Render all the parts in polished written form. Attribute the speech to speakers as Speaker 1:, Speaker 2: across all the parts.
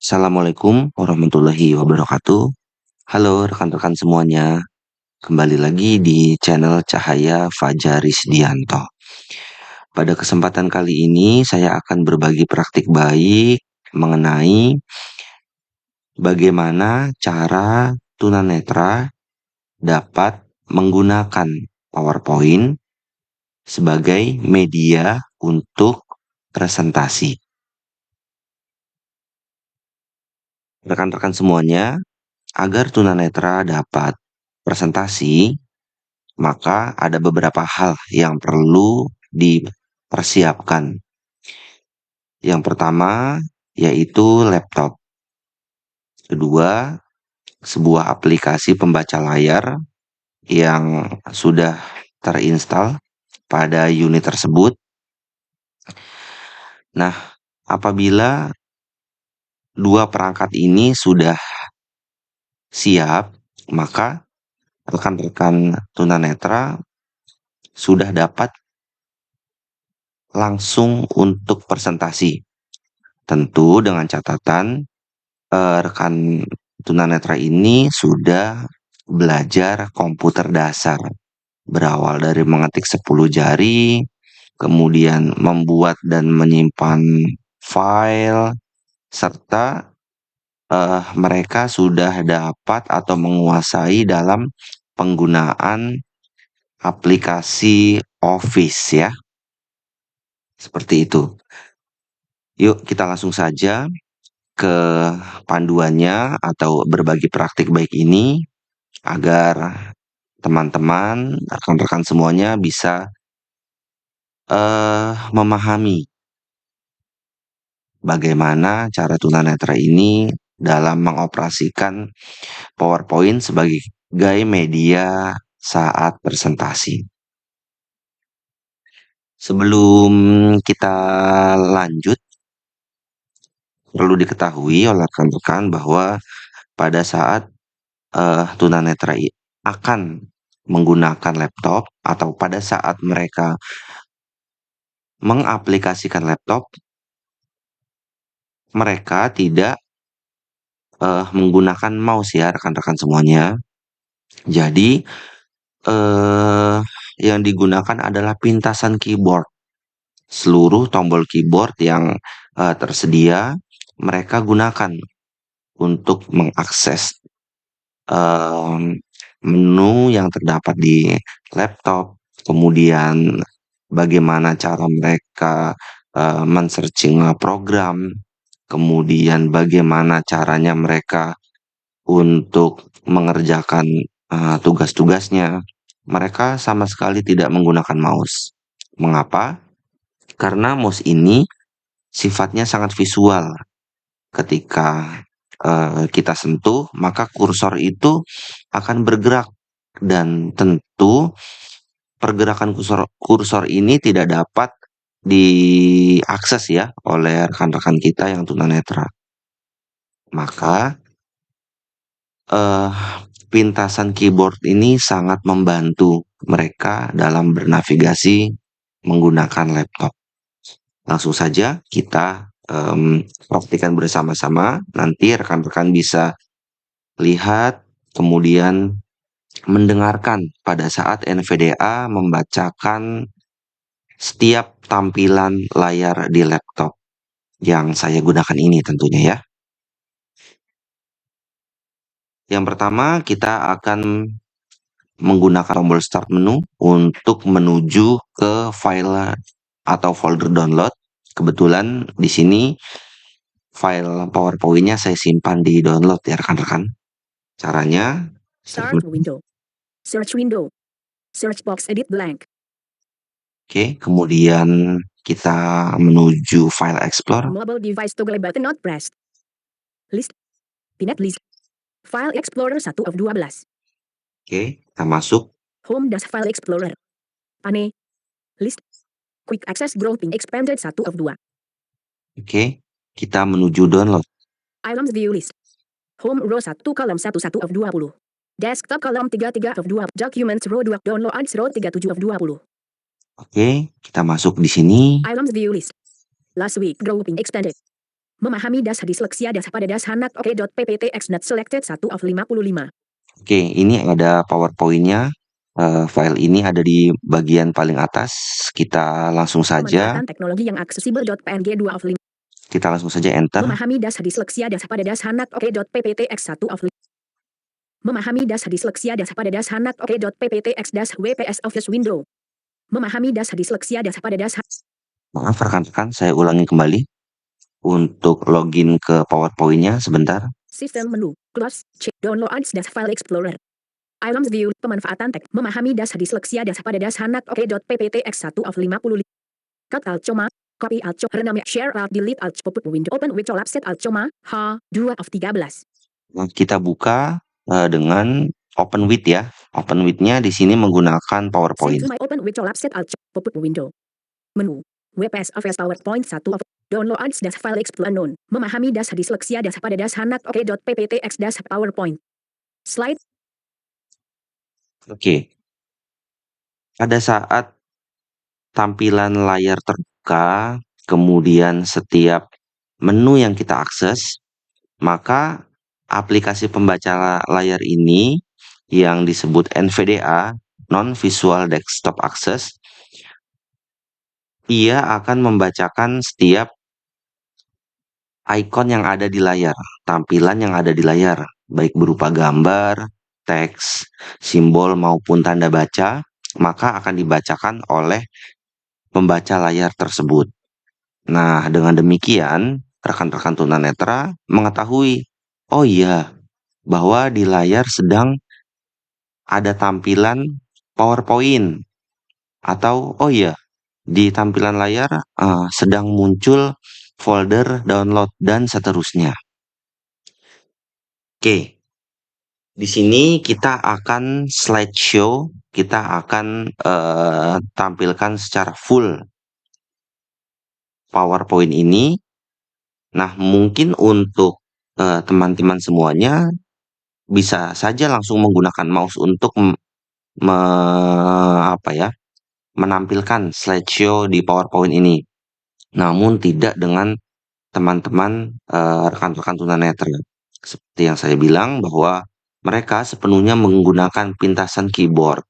Speaker 1: Assalamualaikum warahmatullahi wabarakatuh. Halo rekan-rekan semuanya, kembali lagi di channel Cahaya Fajar Rizdianto. Pada kesempatan kali ini saya akan berbagi praktik baik mengenai bagaimana cara tunanetra dapat menggunakan PowerPoint sebagai media untuk presentasi. Rekan-rekan semuanya, agar tunanetra dapat presentasi, maka ada beberapa hal yang perlu dipersiapkan. Yang pertama yaitu laptop. Kedua, sebuah aplikasi pembaca layar yang sudah terinstal pada unit tersebut. Nah, apabila dua perangkat ini sudah siap, maka rekan-rekan tunanetra sudah dapat langsung untuk presentasi. Tentu dengan catatan rekan tunanetra ini sudah belajar komputer dasar. Berawal dari mengetik 10 jari, kemudian membuat dan menyimpan file, serta mereka sudah dapat atau menguasai dalam penggunaan aplikasi Office ya. Seperti itu. Yuk kita langsung saja ke panduannya atau berbagi praktik baik ini agar teman-teman, rekan-rekan semuanya bisa memahami bagaimana cara tunanetra ini dalam mengoperasikan PowerPoint sebagai media saat presentasi. Sebelum kita lanjut, perlu diketahui oleh rekan-rekan bahwa pada saat tunanetra akan menggunakan laptop atau pada saat mereka mengaplikasikan laptop, mereka tidak menggunakan mouse ya rekan-rekan semuanya. Jadi yang digunakan adalah pintasan keyboard. Seluruh tombol keyboard yang tersedia mereka gunakan untuk mengakses menu yang terdapat di laptop, kemudian bagaimana cara mereka men-searching program, kemudian bagaimana caranya mereka untuk mengerjakan tugas-tugasnya. Mereka sama sekali tidak menggunakan mouse. Mengapa? Karena mouse ini sifatnya sangat visual. Ketika kita sentuh, maka kursor itu akan bergerak dan tentu pergerakan kursor ini tidak dapat diakses ya oleh rekan-rekan kita yang tunanetra. Maka pintasan keyboard ini sangat membantu mereka dalam bernavigasi menggunakan laptop. Langsung saja kita praktikan bersama-sama. Nanti rekan-rekan bisa lihat, kemudian mendengarkan pada saat NVDA membacakan setiap tampilan layar di laptop yang saya gunakan ini tentunya ya. Yang pertama kita akan menggunakan tombol start menu untuk menuju ke file atau folder download. Kebetulan di sini file PowerPoint-nya saya simpan di download ya rekan-rekan. Caranya
Speaker 2: Start window. Search window. Search box edit blank.
Speaker 1: Oke, kemudian kita menuju file explorer.
Speaker 2: Mobile device toggle button not pressed. List. Pinat list. File explorer 1 of 12.
Speaker 1: Oke, kita masuk.
Speaker 2: Home dash file explorer. Pane. List. Quick access grouping expanded 1 of 2.
Speaker 1: Oke, kita menuju download.
Speaker 2: Items view list. Home row 1 kolom 1 of 20. Desktop kolom 33 of 2. Documents row 2 downloads row 37 of 20.
Speaker 1: Oke, kita masuk di sini.
Speaker 2: Items view list. Last week grouping expanded. Memahami das disleksia das pada das hanak oke.pptx not selected 1 of 55.
Speaker 1: Oke, ini ada PowerPoint-nya. File ini ada di bagian paling atas. Kita langsung saja.
Speaker 2: Pemanfaatan teknologi yang aksesibel.png 2 of 5.
Speaker 1: Kita langsung saja enter.
Speaker 2: Memahami das disleksia das pada das hanak oke.pptx 1 of 5. Memahami das disleksia das pada das hanak oke.pptx das WPS Office window. Memahami das disleksia das pada das.
Speaker 1: Maaf rekan-rekan, saya ulangi kembali. Untuk login ke PowerPoint-nya sebentar.
Speaker 2: Sistem menu, close, check, downloads das file explorer. Items view, pemanfaatan teks. Memahami das disleksia das pada das hanak oke.pptx 1 of 55. Cut alt coma, copy alt coma, rename, share alt, delete alt, pop window, open with collapsed alt coma, h, 2 of 13.
Speaker 1: Nah, kita buka dengan open with ya. Open with-nya di sini menggunakan PowerPoint.
Speaker 2: Save to my open with collapsed alt, pop window. Menu, WPS Office PowerPoint 1 of downloads das file explorer unknown. Memahami das disleksia das pada das hanak oke.pptx das PowerPoint. Slide.
Speaker 1: Oke. Pada saat tampilan layar terbuka, kemudian setiap menu yang kita akses, maka aplikasi pembaca layar ini yang disebut NVDA, Non-Visual Desktop Access, ia akan membacakan setiap ikon yang ada di layar, tampilan yang ada di layar, baik berupa gambar, teks, simbol maupun tanda baca, maka akan dibacakan oleh pembaca layar tersebut. Nah, dengan demikian, rekan-rekan tunanetra mengetahui, oh iya, bahwa di layar sedang ada tampilan PowerPoint, atau oh iya, di tampilan layar sedang muncul folder download dan seterusnya. Oke, di sini kita akan slideshow, kita akan tampilkan secara full PowerPoint ini. Nah, mungkin untuk teman-teman semuanya bisa saja langsung menggunakan mouse untuk menampilkan slideshow di PowerPoint ini. Namun tidak dengan teman-teman rekan-rekan tunanetra. Seperti yang saya bilang bahwa mereka sepenuhnya menggunakan pintasan keyboard.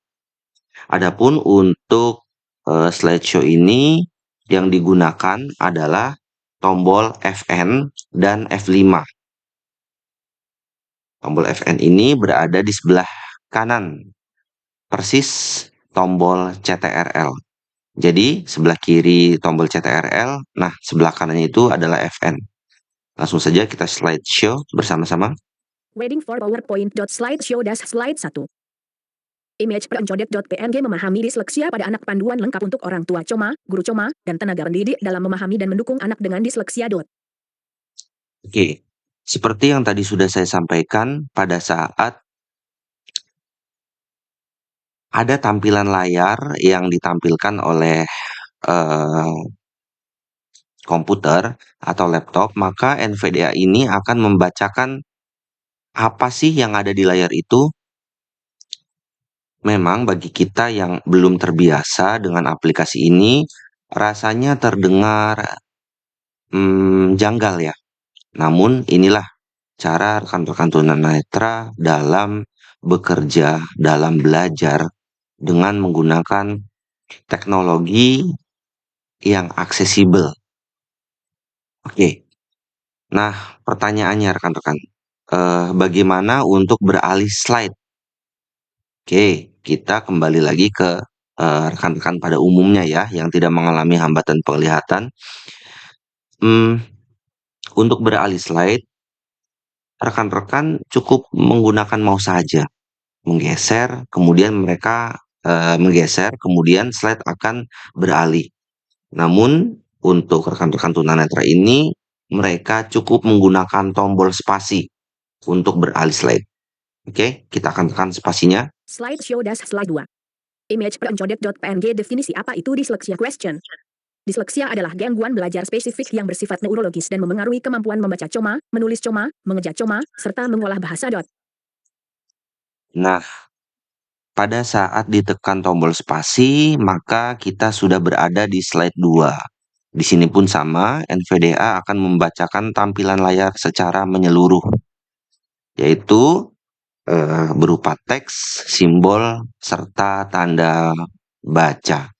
Speaker 1: Adapun untuk slideshow ini yang digunakan adalah tombol Fn dan F5. Tombol Fn ini berada di sebelah kanan, persis tombol CTRL. Jadi sebelah kiri tombol CTRL, nah sebelah kanannya itu adalah Fn. Langsung saja kita slideshow bersama-sama.
Speaker 2: Waiting for PowerPoint.slideshow das slide 1. Image perencodet.png memahami disleksia pada anak, panduan lengkap untuk orang tua coma, guru coma, dan tenaga pendidik dalam memahami dan mendukung anak dengan disleksia.
Speaker 1: Oke, seperti yang tadi sudah saya sampaikan, pada saat ada tampilan layar yang ditampilkan oleh komputer atau laptop, maka NVDA ini akan membacakan apa sih yang ada di layar itu. Memang bagi kita yang belum terbiasa dengan aplikasi ini, rasanya terdengar janggal ya. Namun inilah cara rekan-rekan tunanetra dalam bekerja, dalam belajar dengan menggunakan teknologi yang aksesibel. Oke. Nah, pertanyaannya rekan-rekan, bagaimana untuk beralih slide? Oke, kita kembali lagi ke rekan-rekan pada umumnya ya, yang tidak mengalami hambatan penglihatan. Untuk beralih slide, rekan-rekan cukup menggunakan mouse saja. Menggeser, kemudian mereka menggeser, kemudian slide akan beralih. Namun, untuk rekan-rekan tunanetra ini, mereka cukup menggunakan tombol spasi untuk beralih slide. Oke, kita akan tekan spasinya.
Speaker 2: Slideshow das slide 2. Image perencodet.png definisi apa itu disleksia question. Disleksia adalah gangguan belajar spesifik yang bersifat neurologis dan memengaruhi kemampuan membaca coma, menulis coma, mengeja coma, serta mengolah bahasa.
Speaker 1: Nah, pada saat ditekan tombol spasi, maka kita sudah berada di slide 2. Di sini pun sama, NVDA akan membacakan tampilan layar secara menyeluruh, yaitu berupa teks, simbol, serta tanda baca.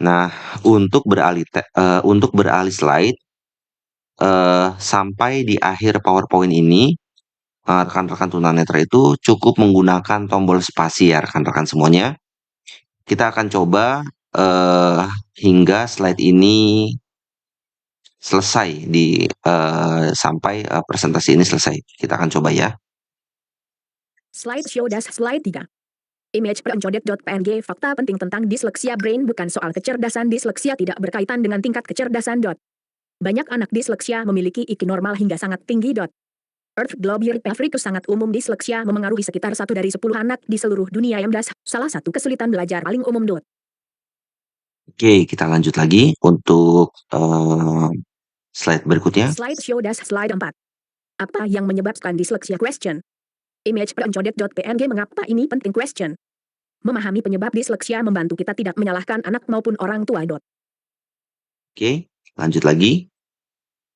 Speaker 1: Nah, untuk beralih slide sampai di akhir PowerPoint ini, rekan-rekan tunanetra itu cukup menggunakan tombol spasi ya rekan-rekan semuanya. Kita akan coba hingga slide ini selesai sampai presentasi ini selesai. Kita akan coba ya.
Speaker 2: Slide show slide 3. Image perencodet.png. Fakta penting tentang disleksia brain bukan soal kecerdasan. Disleksia tidak berkaitan dengan tingkat kecerdasan. Banyak anak disleksia memiliki IQ normal hingga sangat tinggi. Earth Globier Africus sangat umum. Disleksia memengaruhi sekitar 1 dari 10 anak di seluruh dunia. Salah satu kesulitan belajar paling umum.
Speaker 1: Oke, kita lanjut lagi untuk slide berikutnya.
Speaker 2: Slide show slide 4. Apa yang menyebabkan disleksia? Question. Image perencodet.png. Mengapa ini penting? Question. Memahami penyebab disleksia membantu kita tidak menyalahkan anak maupun orang tua.
Speaker 1: Oke, lanjut lagi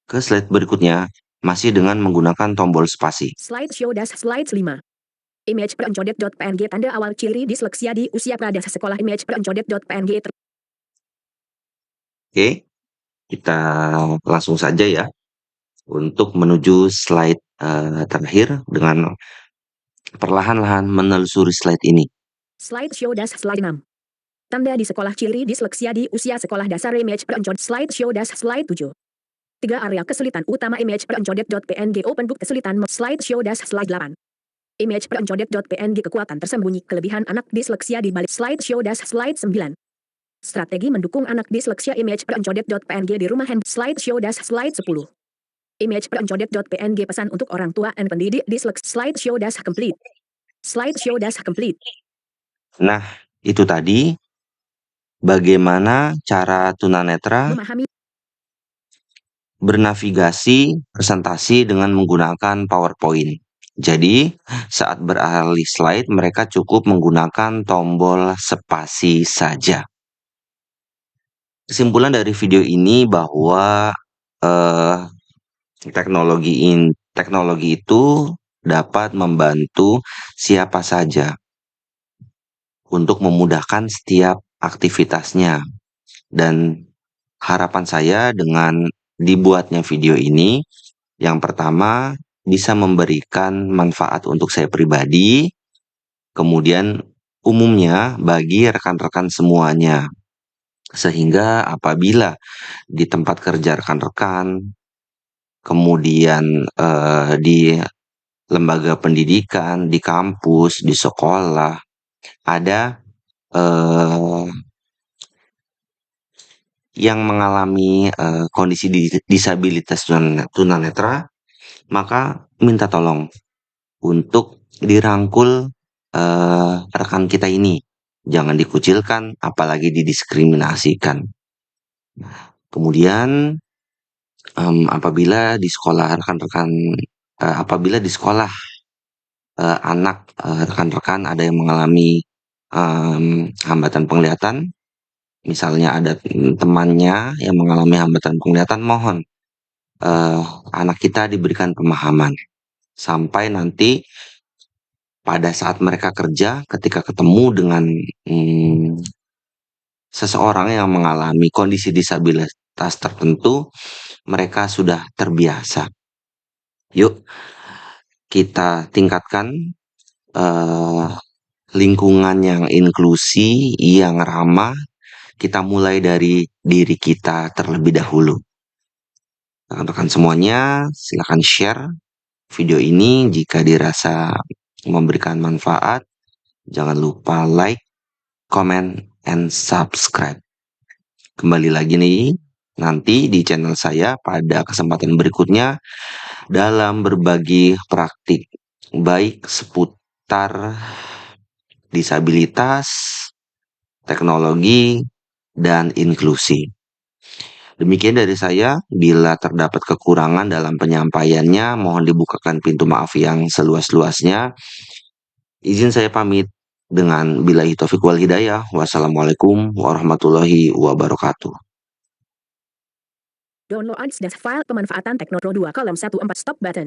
Speaker 1: ke slide berikutnya, masih dengan menggunakan tombol spasi.
Speaker 2: Slide show slide 5. Image perencodet.png. Tanda awal ciri disleksia di usia prasekolah. Image perencodet.png.
Speaker 1: Oke, kita langsung saja ya untuk menuju slide terakhir dengan perlahan-lahan menelusuri slide ini.
Speaker 2: Slide show slide 6. Tanda di sekolah ciri disleksia di usia sekolah dasar. Image perencodet. Slide show slide 7. 3 area kesulitan utama. Image perencodet.png. Open book kesulitan. Slide show slide 8. Image perencodet.png. Kekuatan tersembunyi kelebihan anak disleksia di balik. Slide show slide 9. Strategi mendukung anak disleksia. Image perencodet.png. Di rumah hand. Slide show slide 10. Image perencodet.png. Pesan untuk orang tua dan pendidik disleksia. Slide show complete. Slide show complete.
Speaker 1: Nah, itu tadi bagaimana cara tunanetra
Speaker 2: Memahami
Speaker 1: bernavigasi presentasi dengan menggunakan PowerPoint. Jadi, saat beralih slide, mereka cukup menggunakan tombol spasi saja. Kesimpulan dari video ini bahwa teknologi itu dapat membantu siapa saja untuk memudahkan setiap aktivitasnya. Dan harapan saya dengan dibuatnya video ini, yang pertama bisa memberikan manfaat untuk saya pribadi, kemudian umumnya bagi rekan-rekan semuanya. Sehingga apabila di tempat kerja rekan-rekan, kemudian di lembaga pendidikan, di kampus, di sekolah, ada yang mengalami kondisi disabilitas tunanetra, maka minta tolong untuk dirangkul rekan kita ini. Jangan dikucilkan, apalagi didiskriminasikan. Kemudian apabila di sekolah anak rekan-rekan ada yang mengalami hambatan penglihatan, misalnya ada temannya yang mengalami hambatan penglihatan, mohon anak kita diberikan pemahaman sampai nanti pada saat mereka kerja, ketika ketemu dengan seseorang yang mengalami kondisi disabilitas tertentu, mereka sudah terbiasa. Yuk, kita tingkatkan lingkungan yang inklusi, yang ramah. Kita mulai dari diri kita terlebih dahulu. Rekan-rekan semuanya, silakan share video ini jika dirasa memberikan manfaat. Jangan lupa like, comment, and subscribe. Kembali lagi nih, nanti di channel saya pada kesempatan berikutnya dalam berbagi praktik baik seputar disabilitas, teknologi, dan inklusi. Demikian dari saya, bila terdapat kekurangan dalam penyampaiannya, mohon dibukakan pintu maaf yang seluas-luasnya. Izin saya pamit dengan billahi taufiq wal hidayah. Wassalamualaikum warahmatullahi wabarakatuh.
Speaker 2: Download das file pemanfaatan Teknopro 2 kolom 14 stop button.